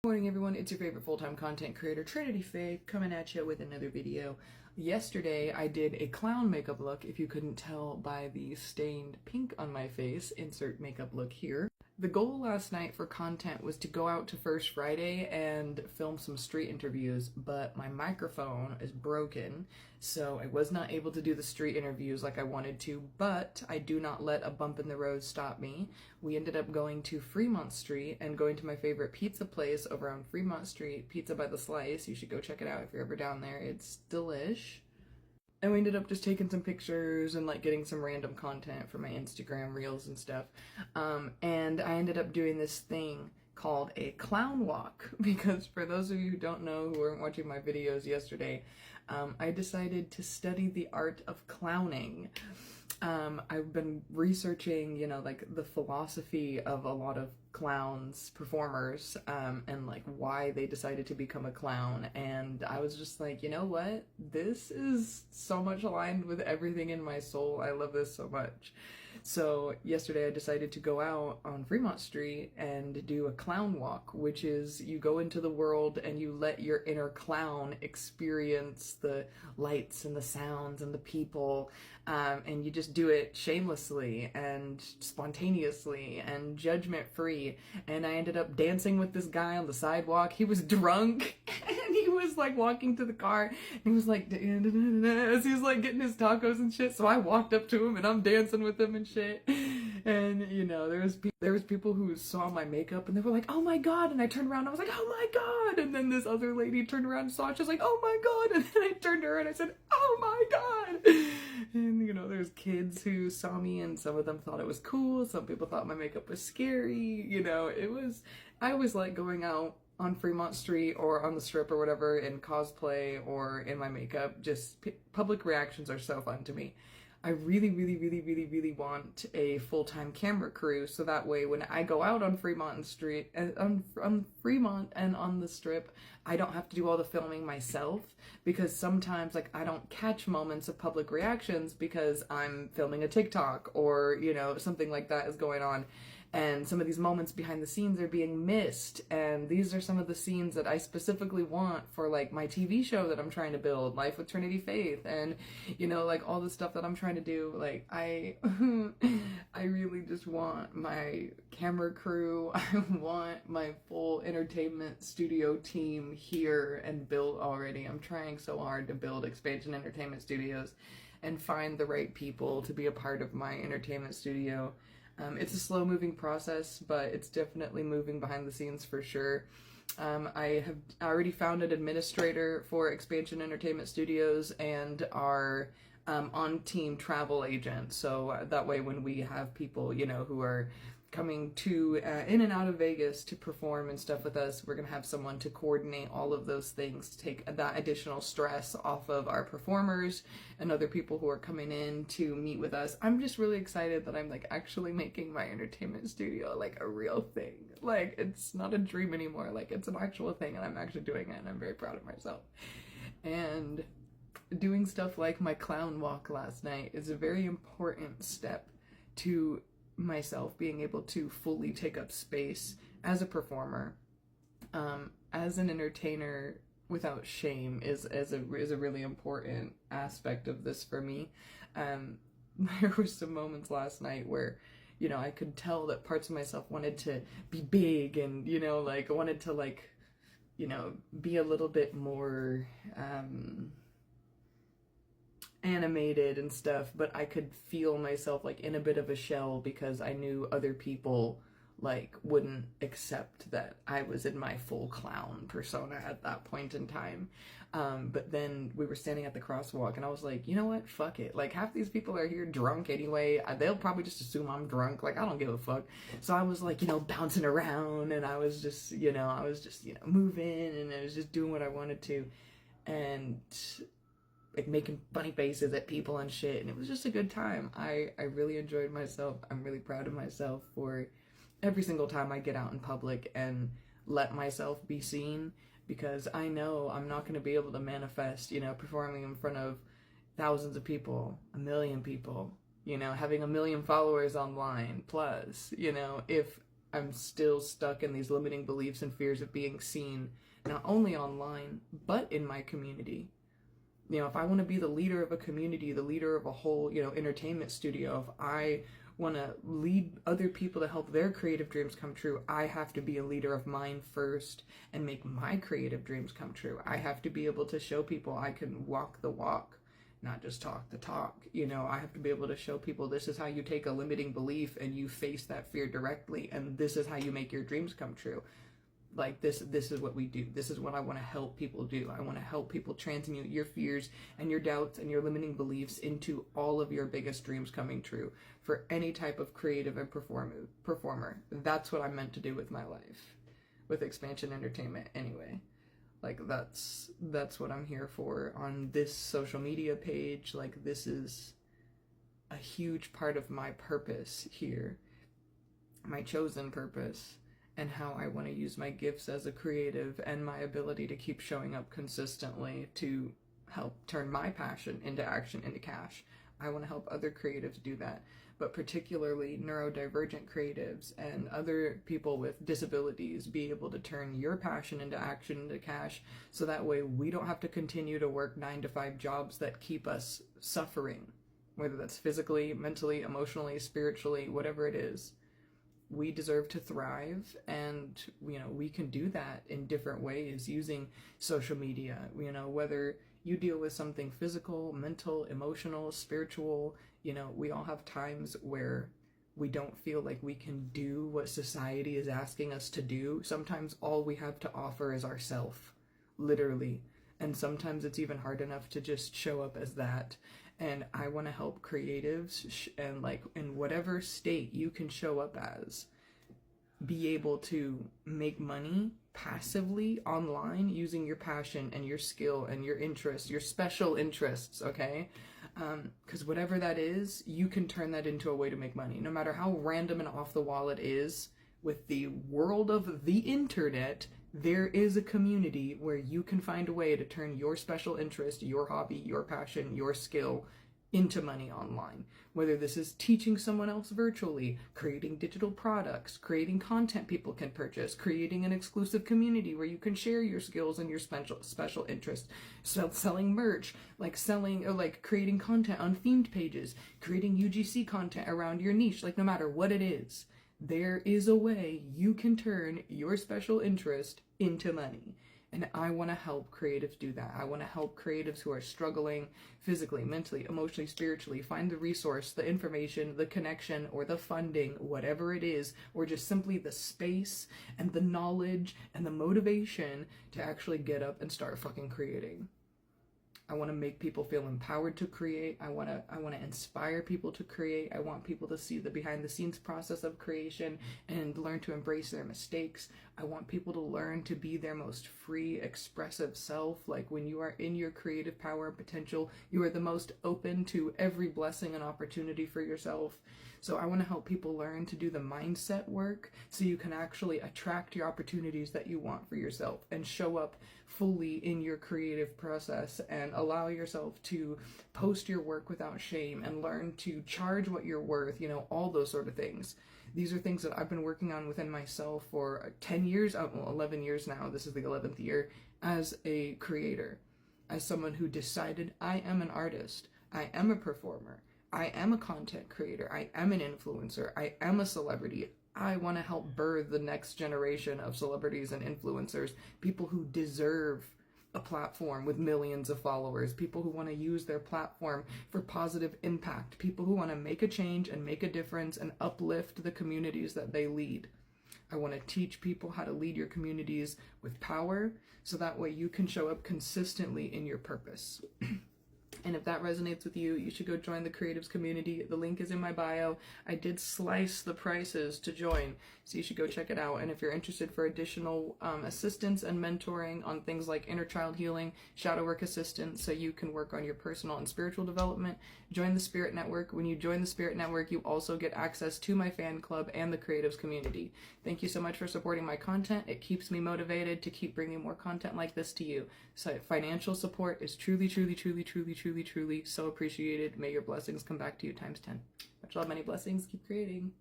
Good morning everyone, it's your favorite full-time content creator Trinity Faye coming at you with another video. Yesterday I did a clown makeup look, if you couldn't tell by the stained pink on my face, insert makeup look here. The goal last night for content was to go out to First Friday and film some street interviews, but my microphone is broken, so I was not able to do the street interviews like I wanted to, but I do not let a bump in the road stop me. We ended up going to Fremont Street and going to my favorite pizza place over on Fremont Street, Pizza by the Slice. You should go check it out if you're ever down there. It's delish. And we ended up just taking some pictures and like getting some random content for my Instagram reels and stuff. And I ended up doing this thing called a clown walk because for those of you who don't know, who weren't watching my videos yesterday, I decided to study the art of clowning. I've been researching, you know, like the philosophy of a lot of clowns, performers, and like why they decided to become a clown. And I was just like, you know what? This is so much aligned with everything in my soul. I love this so much. So yesterday I decided to go out on Fremont Street and do a clown walk, which is you go into the world and you let your inner clown experience the lights and the sounds and the people, and you just do it shamelessly and spontaneously and judgment-free. And I ended up dancing with this guy on the sidewalk. He was drunk and he was like walking to the car and he was like as he was like getting his tacos and shit. So I walked up to him and I'm dancing with him and shit. And you know, there was people who saw my makeup and they were like, oh my god, and I turned around and I was like, oh my god, and then this other lady turned around and saw it, she was like, oh my god, and then I turned to her and I said, oh my god. And you know, there's kids who saw me and some of them thought it was cool, some people thought my makeup was scary, you know. I always like going out on Fremont Street or on the Strip or whatever in cosplay or in my makeup. Just public reactions are so fun to me. I really want a full-time camera crew, so that way when I go out on Fremont Street and on Fremont and on the Strip, I don't have to do all the filming myself, because sometimes like I don't catch moments of public reactions because I'm filming a TikTok or, you know, something like that is going on. And some of these moments behind the scenes are being missed, and these are some of the scenes that I specifically want for like my TV show that I'm trying to build, Life with Trinity Faith, and you know, like all the stuff that I'm trying to do. Like I really just want my camera crew, I want my full entertainment studio team here and built already. I'm trying so hard to build Expansion Entertainment Studios and find the right people to be a part of my entertainment studio. It's a slow-moving process, but it's definitely moving behind the scenes for sure. I have already found an administrator for Expansion Entertainment Studios and our on-team travel agent, so that way when we have people, you know, who are coming to in and out of Vegas to perform and stuff with us, we're gonna have someone to coordinate all of those things, to take that additional stress off of our performers and other people who are coming in to meet with us. I'm just really excited that I'm like actually making my entertainment studio like a real thing. Like it's not a dream anymore, like it's an actual thing and I'm actually doing it and I'm very proud of myself. And doing stuff like my clown walk last night is a very important step to myself being able to fully take up space as a performer, as an entertainer without shame is a really important aspect of this for me. There were some moments last night where, you know, I could tell that parts of myself wanted to be big and, you know, like wanted to like, you know, be a little bit more animated and stuff, but I could feel myself like in a bit of a shell because I knew other people like wouldn't accept that I was in my full clown persona at that point in time. But then we were standing at the crosswalk and I was like, you know what, fuck it, like half these people are here drunk anyway, they'll probably just assume I'm drunk, like I don't give a fuck. So I was like, you know, bouncing around and I was just, you know, moving and I was just doing what I wanted to and like making funny faces at people and shit, and it was just a good time. I really enjoyed myself. I'm really proud of myself for every single time I get out in public and let myself be seen, because I know I'm not going to be able to manifest, you know, performing in front of thousands of people, 1 million people, you know, having 1 million followers online plus, you know, if I'm still stuck in these limiting beliefs and fears of being seen, not only online, but in my community. You know, if I want to be the leader of a community, the leader of a whole, you know, entertainment studio, if I want to lead other people to help their creative dreams come true, I have to be a leader of mine first and make my creative dreams come true. I have to be able to show people I can walk the walk, not just talk the talk. You know, I have to be able to show people this is how you take a limiting belief and you face that fear directly, and this is how you make your dreams come true. Like this is what we do. This is what I want to help people do. I want to help people transmute your fears and your doubts and your limiting beliefs into all of your biggest dreams coming true for any type of creative and performer. That's what I'm meant to do with my life, with Expansion Entertainment anyway. Like that's what I'm here for on this social media page. Like this is a huge part of my purpose here, my chosen purpose, and how I want to use my gifts as a creative and my ability to keep showing up consistently to help turn my passion into action, into cash. I want to help other creatives do that, but particularly neurodivergent creatives and other people with disabilities be able to turn your passion into action, into cash, so that way we don't have to continue to work 9-to-5 jobs that keep us suffering, whether that's physically, mentally, emotionally, spiritually, whatever it is. We deserve to thrive, and you know, we can do that in different ways using social media. You know, whether you deal with something physical, mental, emotional, spiritual, you know, we all have times where we don't feel like we can do what society is asking us to do. Sometimes all we have to offer is ourself, literally. And sometimes it's even hard enough to just show up as that. And I want to help creatives and like in whatever state you can show up as, be able to make money passively online using your passion and your skill and your interests, your special interests, okay? Because whatever that is, you can turn that into a way to make money. No matter how random and off the wall it is, with the world of the internet, there is a community where you can find a way to turn your special interest, your hobby, your passion, your skill into money online. Whether this is teaching someone else virtually, creating digital products, creating content people can purchase, creating an exclusive community where you can share your skills and your special interests, selling merch, like selling or like creating content on themed pages, creating UGC content around your niche, like no matter what it is, there is a way you can turn your special interest into money. And I want to help creatives do that. I want to help creatives who are struggling physically, mentally, emotionally, spiritually, find the resource, the information, the connection, or the funding, whatever it is, or just simply the space and the knowledge and the motivation to actually get up and start fucking creating. I want to make people feel empowered to create. I want to inspire people to create. I want people to see the behind the scenes process of creation and learn to embrace their mistakes. I want people to learn to be their most free, expressive self. Like when you are in your creative power and potential, you are the most open to every blessing and opportunity for yourself. So I want to help people learn to do the mindset work so you can actually attract your opportunities that you want for yourself and show up fully in your creative process and allow yourself to post your work without shame and learn to charge what you're worth, you know, all those sort of things. These are things that I've been working on within myself for 10 years, 11 years now. This is the 11th year as a creator, as someone who decided I am an artist, I am a performer, I am a content creator, I am an influencer, I am a celebrity. I want to help birth the next generation of celebrities and influencers, people who deserve a platform with millions of followers, people who want to use their platform for positive impact, people who want to make a change and make a difference and uplift the communities that they lead. I want to teach people how to lead your communities with power so that way you can show up consistently in your purpose. And if that resonates with you, you should go join the creatives community. The link is in my bio. I did slice the prices to join, so you should go check it out. And if you're interested for additional assistance and mentoring on things like inner child healing, shadow work assistance, so you can work on your personal and spiritual development, join the Spirit Network. When you join the Spirit Network, you also get access to my fan club and the creatives community. Thank you so much for supporting my content. It keeps me motivated to keep bringing more content like this to you. So financial support is truly so appreciated. May your blessings come back to you times 10. Much love, many blessings. Keep creating.